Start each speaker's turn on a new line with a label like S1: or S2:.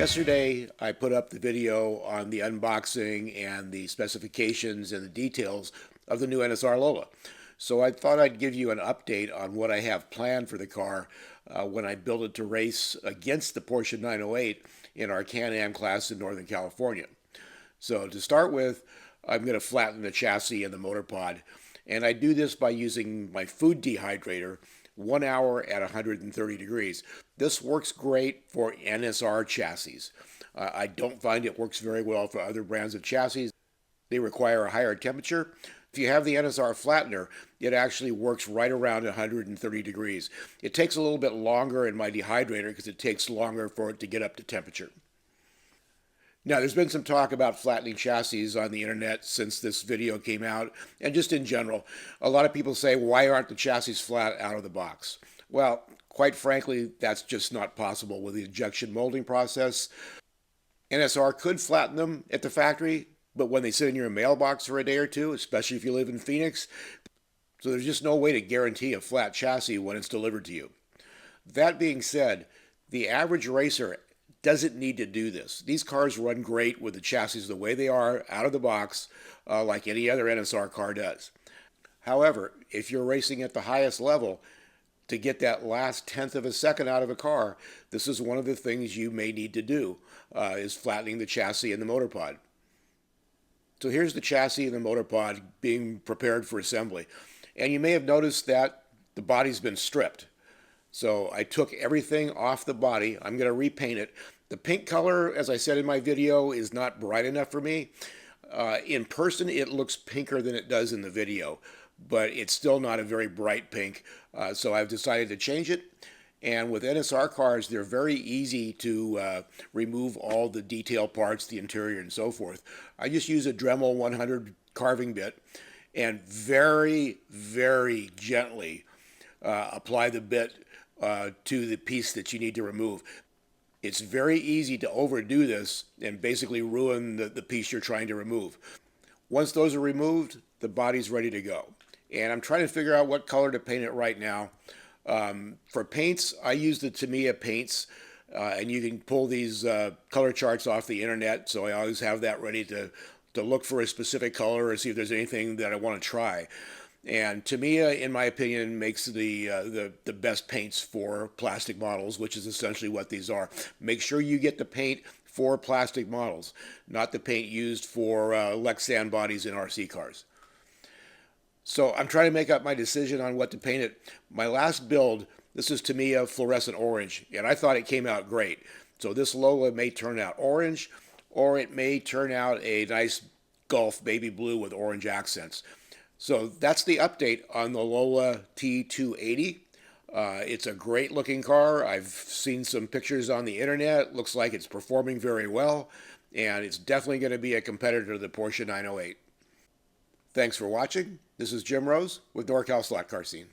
S1: Yesterday, I put up the video on the unboxing and the specifications and the details of the new NSR Lola. So I thought I'd give you an update on what I have planned for the car when I build it to race against the Porsche 908 in our Can-Am class in Northern California. So to start with, I'm going to flatten the chassis and the motor pod. And I do this by using my food dehydrator 1 hour at 130 degrees. This works great for NSR chassis. I don't find it works very well for other brands of chassis. They require a higher temperature. If you have the NSR flattener, it actually works right around 130 degrees. It takes a little bit longer in my dehydrator because it takes longer for it to get up to temperature. Now, there's been some talk about flattening chassis on the internet since this video came out, and just in general. A lot of people say, why aren't the chassis flat out of the box? Well, quite frankly, that's just not possible with the injection molding process. NSR could flatten them at the factory, but when they sit in your mailbox for a day or two, especially if you live in Phoenix, so there's just no way to guarantee a flat chassis when it's delivered to you. That being said, the average racer doesn't need to do this. These cars run great with the chassis the way they are out of the box, like any other NSR car does. However, if you're racing at the highest level, to get that last tenth of a second out of a car, this is one of the things you may need to do, is flattening the chassis and the motor pod. So here's the chassis and the motor pod being prepared for assembly. And you may have noticed that the body's been stripped. So I took everything off the body. I'm going to repaint it. The pink color, as I said in my video, is not bright enough for me. In person, it looks pinker than it does in the video, but it's still not a very bright pink. So I've decided to change it. And with NSR cars, they're very easy to remove all the detail parts, the interior, and so forth. I just use a Dremel 100 carving bit and very, very gently apply the bit to the piece that you need to remove. It's very easy to overdo this and basically ruin the piece you're trying to remove. Once those are removed, the body's ready to go. And I'm trying to figure out what color to paint it right now. For paints, I use the Tamiya paints, and you can pull these color charts off the internet, so I always have that ready to look for a specific color or see if there's anything that I want to try. And Tamiya, in my opinion, makes the best paints for plastic models, which is essentially what these are. Make sure you get the paint for plastic models, not the paint used for Lexan bodies in RC cars. So I'm trying to make up my decision on what to paint it. My last build, this is Tamiya fluorescent orange, and I thought it came out great. So this Lola may turn out orange, or it may turn out a nice Gulf baby blue with orange accents. So that's the update on the Lola T280. It's a great looking car. I've seen some pictures on the internet. Looks like it's performing very well, and it's definitely going to be a competitor to the Porsche 908. Thanks for watching. This is Jim Rose with NorCal Slot Car Scene.